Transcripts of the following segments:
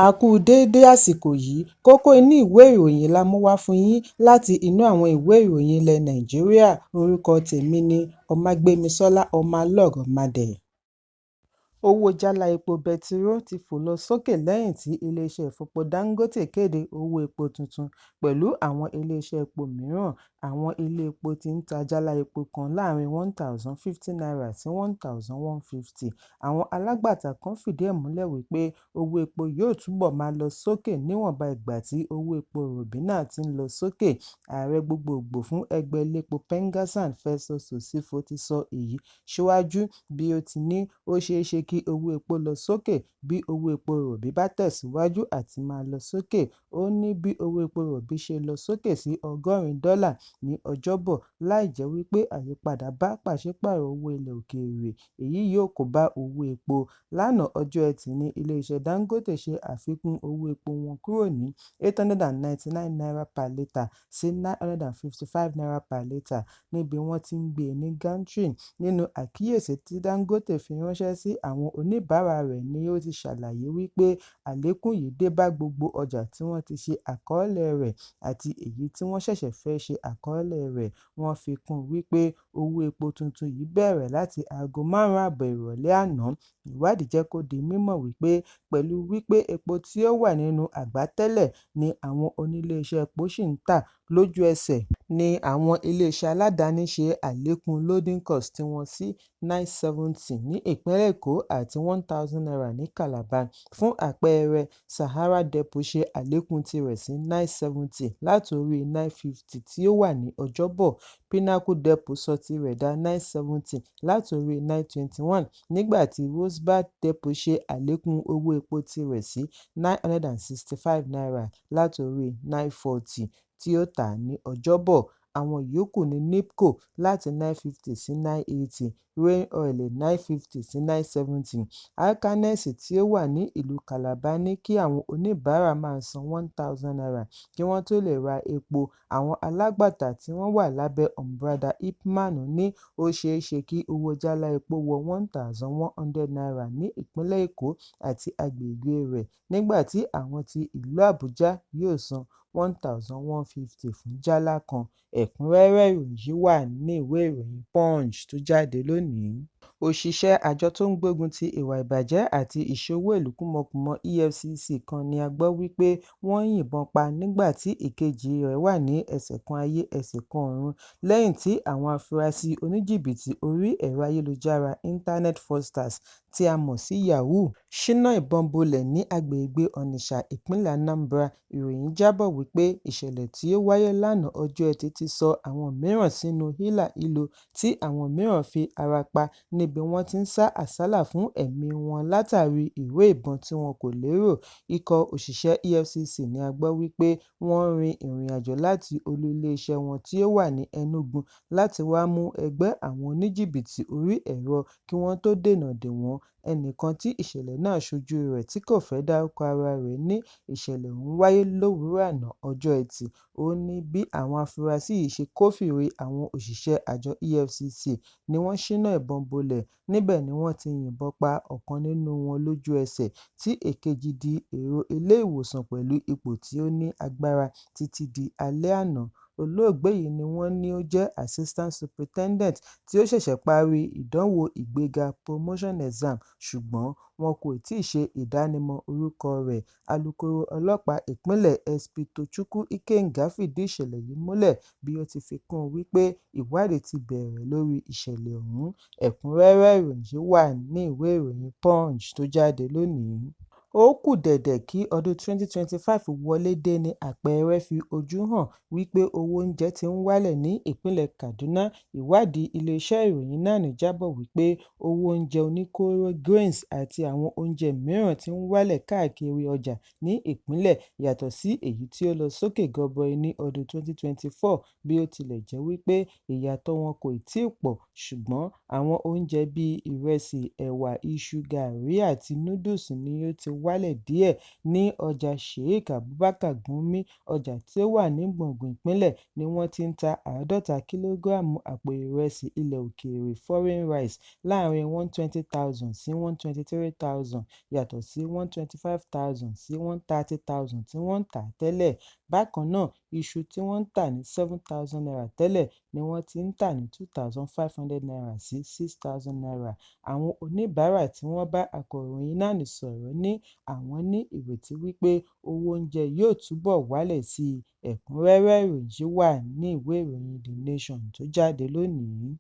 A kú déédé àsìkò yìí, kókó inú ìwé ìròyìn la mú wá fún yín láti inú àwọn ìwé ìròyìn ilẹ̀ Nàìjíríà. Orúkọ tèmi ni Ọmágbémisọ́lá Ọmọlọ́rọ̀mọdẹ̀. Owó jálá epo bẹtiró ti fò lọ sókè lẹ́yìn tí iléeṣẹ́ ìfọpo Dangote kéde owó epo tuntun pẹ̀lú àwọn iléeṣẹ́ epo mìíràn. Àwọn ilé epo ti ń ta jálá epo kan láàrin N1,050 sí N1,150. Àwọn alágbàtà kan fìdí ẹ̀ múlẹ̀ wípé owó epo yóò túbọ̀ máa lọ sókè níwọ̀nba ìgbà tí owó epo rọ̀bì náà ti ń lọ sókè. Ààrẹ gbogbogbò fún ẹgbẹ́ elépo Pengassan Festus Osifo ti sọ èyí síwájú bí ó ti ní ó ṣeé ṣe kí owó epo lọ sókè bí owó epo rọ̀bì bá tẹ̀síwájú àti máa lọ sókè. Ó ní bí owó epo rọ̀bì ṣe lọ sókè sí $100 ní Ọjọ́bọ̀ láì jẹ́ wípé àyípadà bá pàṣípààrọ̀ owó ilẹ̀ òkèèrè, èyí yóò kó bá owó epo. Lánàá Ọjọ́ Ẹtì ní iléeṣẹ́ Dangote ṣe àfikún owó epo wọn kúrò ní ₦899 per litre sí ₦955 per litre níbi wọ́n ti ń gbé e ní gantry. Nínú àkíyèsí tí Dangote fi ránṣẹ́ sí àwọn oníbàárà rẹ̀ ni ó ti ṣàlàyé wípé àlékún yìí dé bá gbogbo ọjà tí wọ́n ti ṣe àkọọ́lẹ̀ rẹ̀ àti èyí tí wọ́n ṣẹ̀ṣẹ̀ fẹ́ ṣe àkọọ́lẹ̀ rẹ̀. Wọ́n fi kún wípé owó epo tuntun yìí bẹ̀rẹ̀ láti aago 5 ìrọ̀lẹ́ àná. Ìwádìí jẹ́ kó di mímọ̀ wípé pẹ̀lú wípé epo tí ó wà nínú àgbá tẹ́lẹ̀ ni àwọn oníléeṣẹ́ epo ṣì ń tà lójú ẹsẹ̀ ni àwọn iléeṣẹ́ aládàáni ṣe àlékún loading cost tiwọn sí $970 ní ìpínlẹ̀ Èkó àti $1,000 ní Calabar. Fún àpẹẹrẹ, Sahara Depot ṣe àlékún tirẹ̀ sí $970 látorí $950 tí ó wà ní Ọjọ́bọ̀. Pinnacle Depot sọ tirẹ̀ dá $970 látorí $921 nígbà tí Rosebank Depot ṣe àlékún owó epo tirẹ̀ sí $965 látorí $940 tí ó tà ní Ọjọ́bọ̀. Àwọn yòókù ní NIPCO láti $950 sí $980, Rain Oil $950 sí $970. Alcanes tí ó wà ní ìlú Calabar ní kí àwọn oníbàárà máa san $1,000 kí wọ́n tó lè ra epo. Àwọn alágbàtà tí wọ́n wà lábẹ́ ọ̀mbrádà Ipman ní ó ṣeé ṣe kí owó jálá epo wọ $1,100 ní ìpínlẹ̀ Èkó àti agbègbè rẹ̀, nígbà tí àwọn ti ìlú Àbújá yóò san $1,150 fún jálá kan. Ẹ̀kúnrẹ́rẹ́ ìròyìn yìí wà ní ìwé ìròyìn Punch tó jáde lónìí. Òṣìṣẹ́ àjọ tó ń gbógun ti ìwà ìbàjẹ́ àti ìṣowó ìlú kúmọkùmọ EFCC kan ni a gbọ́ wípé wọ́n yìnbọn pa nígbà tí ìkejì rẹ̀ wà ní ẹsẹ̀ kan ayé ẹsẹ̀ kan ọ̀run lẹ́yìn tí àwọn afurasí oníjìbìtì orí ẹ̀rọ ayélujára Internet fraudsters tí a mọ̀ sí Yahoo ṣínà ìbọn bolẹ̀ ní agbègbè Onitsha, ìpínlẹ̀ Anambra. Ìròyìn jábọ̀ wípé ìṣẹ̀lẹ̀ tí ó wáyé lánàá Ọjọ́ Ẹtì ti sọ àwọn mìíràn sínú hílàhílo tí àwọn mìíràn fi ara pa níbi wọ́n ti ń sá àsálà fún ẹ̀mí wọn látàrí ìró ìbọn tí wọn kò lérò. Ikọ̀ òṣìṣẹ́ EFCC ni a gbọ́ wípé wọ́n rin ìrìnàjò láti olú iléeṣẹ́ wọn tí ó wà ní Enugu láti wá mú ẹgbẹ́ àwọn oníjìbìtì orí ẹ̀rọ kí wọ́n tó dènà dè wọ́n. Ẹnìkan tí ìṣẹ̀lẹ̀ náà ṣojú rẹ̀ tí kò fẹ́ dárúkọ ara rẹ̀ ní ìṣẹ̀lẹ̀ ọ̀hún wáyé lówùúrọ̀ àná Ọjọ́ Ẹtì. Ó ní bí àwọn afurasí yìí ṣe kófìrí àwọn òṣìṣẹ́ àjọ EFCC ni wọ́n ṣínà ìbọn bolẹ̀. Níbẹ̀ ni wọ́n ti yìnbọn pa ọ̀kan nínú wọn lójú ẹsẹ̀ tí èkejì di èrò ilé ìwòsàn pẹ̀lú ipò tí ó ní agbára títí di alẹ́ àná. Olóògbé yìí ni wọ́n ní ó jẹ́ Assistant Superintendent tí ó ṣẹ̀ṣẹ̀ parí ìdánwò ìgbéga promotion exam ṣùgbọ́n wọn kò tíì ṣe ìdánimọ̀ orúkọ rẹ̀. Alukoro ọlọ́pàá ìpínlẹ̀ SP Tochukwu Ikenga fìdí ìṣẹ̀lẹ̀ yìí múlẹ̀ bí ó ti fi kún un wípé ìwádìí ti bẹ̀rẹ̀ lórí ìṣẹ̀lẹ̀ ọ̀hún. Ẹ̀kúnrẹ́rẹ́ ìròyìn yìí wà ní ìwé ìròyìn Punch tó jáde lónìí. Ó kù dẹ̀dẹ̀ kí ọdún 2025 wọlé dé ní àpẹẹrẹ fi ojú hàn wípé owó oúnjẹ ti ń wálẹ̀ ní ìpínlẹ̀ Kaduna. Ìwádìí iléeṣẹ́ ìròyìn náà jábọ̀ wípé owó oúnjẹ oníkóró grains àti àwọn oúnjẹ mìíràn ti ń wálẹ̀ káàkiri ọjà ní ìpínlẹ̀ yàtọ̀ sí èyí tí ó lọ sókè gọbọi ní ọdún 2024 bí ó tilẹ̀ jẹ́ wípé ìyàtọ̀ wọn kò tíì pọ̀, ṣùgbọ́n àwọn oúnjẹ bíi ìrẹsì, ẹ̀wà, iṣu, gààrí àti núdùsì ni ó ti wálẹ̀ díẹ̀. Ní ọjà Sheikh Abubakar Gumi, ọjà tí ó wà ní gbùngbùn ìpínlẹ̀, ni wọ́n ti ń ta 50 kìlógíráàmù àpò ìrẹsì ilẹ̀ òkèèrè foreign rice láàárín $120,000 sí $123,000 yàtọ̀ sí $125,000 sí $130,000 tí wọ́n ń tà tẹ́lẹ̀. Bákan náà, iṣu tí wọ́n ń tà ní $7,000 tẹ́lẹ̀ ni wọ́n ti ń tà ní $2,500 sí $6,000. Àwọn oníbàárà tí wọ́n bá akọ̀ròyìn NANI sọ̀rọ̀ ní àwọn ní ìrètí wípé owó oúnjẹ yóò túbọ̀ wálẹ̀ sí i. Ẹ̀kúnrẹ́rẹ́ ìròyìn yìí wà ní ìwé ìròyìn The Nation tó jáde lónìí.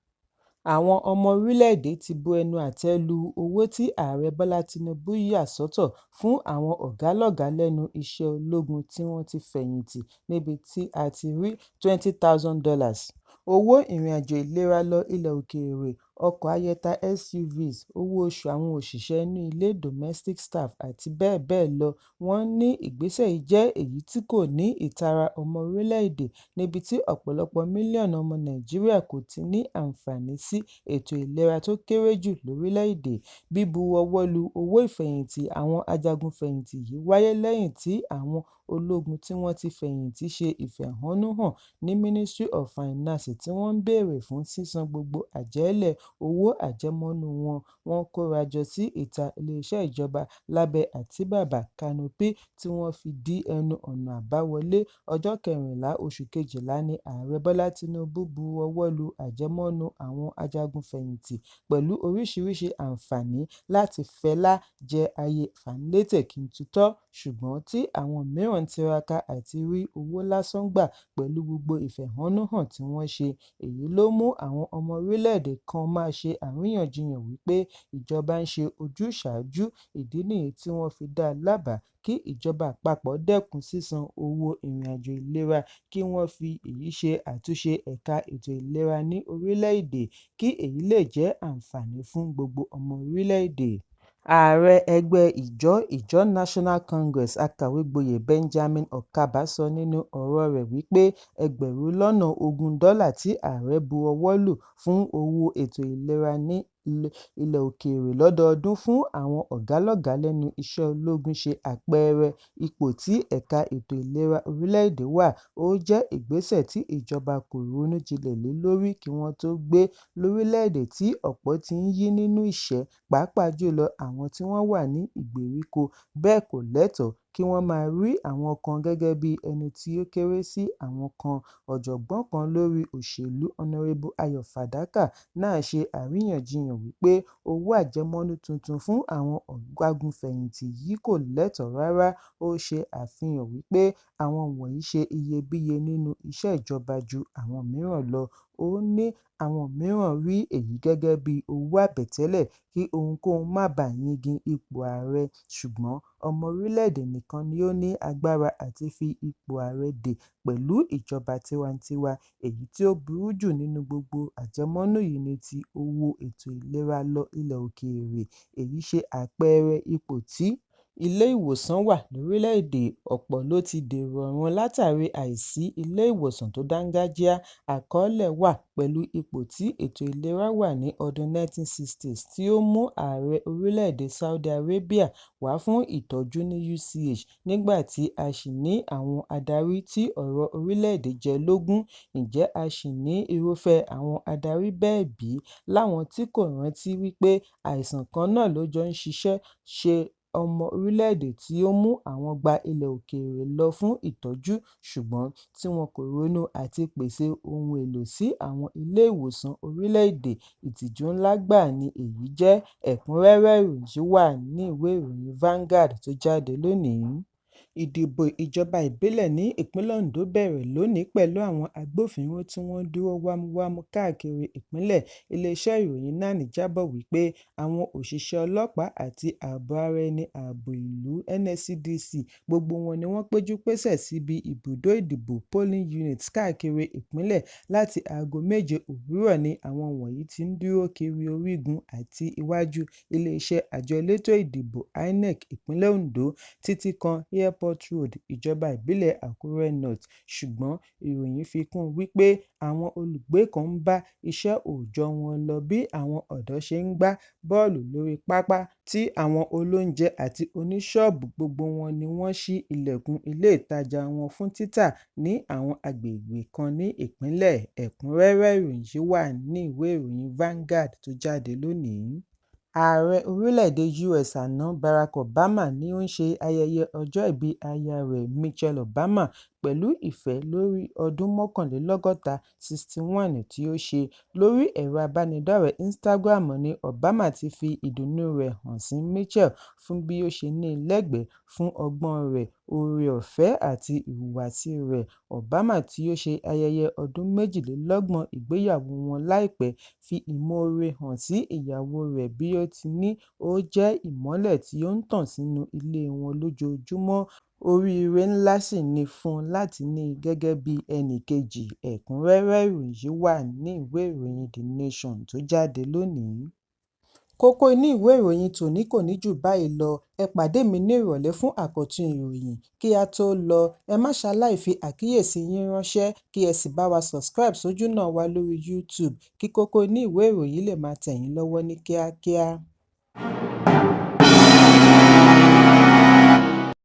Àwọn ọmọ orílẹ̀-èdè ti bu ẹnu àtẹ́ lu owó tí Ààrẹ Bọ́lá Tinubu yà sọ́tọ̀ fún àwọn ọ̀gá-lọ́gàá lẹ́nu iṣẹ́ ológun tí wọ́n ti fẹ̀yìntì, níbi tí a ti rí $20,000 owó ìrìnàjò ìlera lọ ilẹ̀ òkèèrè, ọkọ̀ ayẹta SUVs, owó oṣù àwọn òṣìṣẹ́ inú ilé domestic staff àti bẹ́ẹ̀ bẹ́ẹ̀ lọ. Wọ́n ní ìgbésẹ̀ yìí jẹ́ èyí tí kò ní ìtara ọmọ orílẹ̀-èdè, níbi tí ọ̀pọ̀lọpọ̀ mílíọ̀nù ọmọ Nàìjíríà kò ti ní àǹfààní sí ètò ìlera tó kéré jù lórílẹ̀-èdè. Bíbuọwọ́lu owó ìfẹ̀yìntì àwọn ajagun-fẹ̀yìntì yìí wáyé lẹ́yìn tí àwọn ológun tí wọ́n ti fẹ̀yìntì ṣe ìfẹ̀hónúhàn ní Ministry of Finance tí wọ́n ń béèrè fún sísan gbogbo àjẹ́lẹ̀ owó àjẹmọ́nú wọn. Wọ́n kóra jọ sí ìta iléeṣẹ́ ìjọba lábẹ́ àtíbàbà canopy tí wọ́n fi dí ẹnu ọ̀nà àbáwọlé. Ọjọ́ 14 oṣù Kejìlá ni Ààrẹ Bọ́lá Tinubu bu ọwọ́ lu àjẹmọ́nú àwọn ajagun-fẹ̀yìntì pẹ̀lú oríṣiríṣi àǹfààní láti fẹlá jẹ ayé fàmílétè-kí-n-tutọ́, ṣùgbọ́n tí àwọn mìíràn ń tiraka àti rí owó lásán gbà pẹ̀lú gbogbo ìfẹ̀hónúhàn tí wọ́n ṣe. Èyí ló mú àwọn ọmọ orílẹ̀-èdè kan máa ṣe àríyànjiyàn wípé ìjọba ń ṣe ojúsàájú. Ìdí nìyí tí wọ́n fi dá a lábàá kí ìjọba àpapọ̀ dẹ́kun sísan owó ìrìnàjò ìlera, kí wọ́n fi èyí ṣe àtúnṣe ẹ̀ka ètò ìlera ní orílẹ̀-èdè, kí èyí lè jẹ́ àǹfààní fún gbogbo ọmọ orílẹ̀-èdè. Ààrẹ ẹgbẹ́ Ijaw National Congress akàwé-gboyè Benjamin Okaba sọ nínú ọ̀rọ̀ rẹ̀ wípé $20,000 tí ààrẹ bu ọwọ́ lù fún owó ètò ìlera ní ilẹ̀ òkèèrè lọ́dọọdún fún àwọn ọ̀gá-lọ́gàá lẹ́nu iṣẹ́ ológun ṣe àpẹẹrẹ ipò tí ẹ̀ka ètò ìlera orílẹ̀-èdè wà. Ó jẹ́ ìgbésẹ̀ tí ìjọba kò ronú jinlẹ̀ lé lórí kí wọ́n tó gbé lórílẹ̀-èdè tí ọ̀pọ̀ ti ń yí nínú ìṣẹ́, pàápàá jùlọ àwọn tí wọ́n wà ní ìgbèríko. Bẹ́ẹ̀ kò lẹ́tọ̀ọ́ kí wọ́n máa rí àwọn kan gẹ́gẹ́ bí ẹni tí ó kéré sí àwọn kan. Ọ̀jọ̀gbọ́n kan lórí òṣèlú Honorable Ayọ̀ Fàdákà náà ṣe àríyànjiyàn wípé owó àjẹmọ́nú tuntun fún àwọn ọ̀gágun-fẹ̀yìntì yìí kò lẹ́tọ̀ọ́ rárá. Ó ṣe àfihàn wípé àwọn wọ̀nyí ṣe iyebíye nínú iṣẹ́ ìjọba ju àwọn mìíràn lọ. Ó ní àwọn mìíràn rí èyí gẹ́gẹ́ bí owó àbẹ̀tẹ́lẹ̀ kí ohunkóhun má bàa yingin ipò ààrẹ, ṣùgbọ́n ọmọ orílẹ̀-èdè nìkan ni ó ní agbára àti fi ipò ààrẹ dè pẹ̀lú ìjọba tiwantiwa. Èyí tí ó burú jù nínú gbogbo àjẹmọ́nú yìí ni ti owó ètò ìlera lọ ilẹ̀ òkèèrè. Èyí ṣe àpẹẹrẹ ipò tí ilé-ìwòsàn wà lórílẹ̀-èdè. Ọ̀pọ̀ ló ti dèrò ọ̀run látàrí àìsí ilé-ìwòsàn tó dáńgájíá. Àkọọ́lẹ̀ wà pẹ̀lú ipò tí ètò ìlera wà ní ọdún 1960s tí ó mú ààrẹ orílẹ̀-èdè Saudi Arabia wá fún ìtọ́jú ní UCH nígbà tí a ṣì ní àwọn adarí tí ọ̀rọ̀ orílẹ̀-èdè jẹ lógún. Ǹjẹ́ a ṣì ní irúfẹ́ àwọn adarí bẹ́ẹ̀ bí? Láwọn tí kò rántí wípé àìsàn kan náà ló jọ ń ṣiṣẹ́ ṣe ọmọ orílẹ̀-èdè tí ó mú àwọn gba ilẹ̀ òkèèrè lọ fún ìtọ́jú, ṣùgbọ́n tí wọn kò ronú àti pèsè ohun èlò sí àwọn ilé-ìwòsàn orílẹ̀-èdè. Ìtìjú ńlá gbáà ni èyí jẹ́. Ẹ̀kúnrẹ́rẹ́ ìròyìn yìí wà ní ìwé ìròyìn Vanguard tó jáde lónìí. Ìdìbò ìjọba ìbílẹ̀ ní ìpínlẹ̀ Ondo bẹ̀rẹ̀ lónìí pẹ̀lú àwọn agbófinró tí wọ́n dúró wámúwámú káàkiri ìpínlẹ̀. Iléeṣẹ́ ìròyìn NANI jábọ̀ wípé àwọn òṣìṣẹ́ ọlọ́pàá àti ààbò ara ẹni ààbò ìlú NSCDC gbogbo wọn ni wọ́n péjú pésẹ̀ síbi ibùdó ìdìbò polling units káàkiri ìpínlẹ̀. Láti aago 7 òwúrọ̀ ni àwọn wọ̀nyí ti ń dúró kiri orígun àti iwájú iléeṣẹ́ àjọ elétò ìdìbò INEC ìpínlẹ̀ Ondo títí kan airport Airport Road, ìjọba ìbílẹ̀ Àkúrẹ́ North. Ṣùgbọ́n ìròyìn fi kún un wípé àwọn olùgbé kan ń bá iṣẹ́ òòjọ́ wọn lọ bí àwọn ọ̀dọ́ ṣe ń gbá bọ́ọ̀lù lórí pápá tí àwọn olóúnjẹ àti oníṣọ́ọ̀bù gbogbo wọn ni wọ́n ṣí ilẹ̀kùn ilé ìtajà wọn fún títà ní àwọn agbègbè kan ní ìpínlẹ̀. Ẹ̀kúnrẹ́rẹ́ ìròyìn yìí wà ní ìwé ìròyìn Vanguard tó jáde lónìí. Ààrẹ orílẹ̀-èdè US àná Barack Obama ni ó ń ṣe ayẹyẹ ọjọ́ ìbí aya rẹ̀ Michelle Obama pẹ̀lú ìfẹ́ lórí ọdún 61 61 tí ó ṣe. Lórí ẹ̀rọ abánidọ́rẹ̀ẹ́ Instagram ni Obama ti fi ìdùnnú rẹ̀ hàn sí Michelle fún bí ó ṣe ní lẹ́gbẹ̀ẹ́ fún ọgbọ́n rẹ̀, oore-ọ̀fẹ́ àti ìhùwàsí rẹ̀. Obama tí ó ṣe ayẹyẹ ọdún 32 ìgbéyàwó wọn láìpẹ́ fi ìmoore hàn sí ìyàwó rẹ̀ bí ó ti ní ó jẹ́ ìmọ́lẹ̀ tí ó ń tàn sínú ilé wọn lójoojúmọ́. Oríire ńlá sì ni fún un láti ní i gẹ́gẹ́ bí ẹnì kejì. Ẹ̀kúnrẹ́rẹ́ ìròyìn yìí wà ní ìwé ìròyìn The Nation tó jáde lónìí. Kókó inú ìwé ìròyìn tòní kò ní jù báyìí lọ. Ẹ pàdé mi ní ìrọ̀lẹ́ fún àkọ́tún ìròyìn. Kí a tó lọ, ẹ má ṣaláì fi àkíyèsí yín ránṣẹ́ kí ẹ sì bá wa subscribe sójú náà wa lórí YouTube kí kókó inú ìwé ìròyìn lè máa tẹ̀ yín lọ́wọ́ ní kíákíá.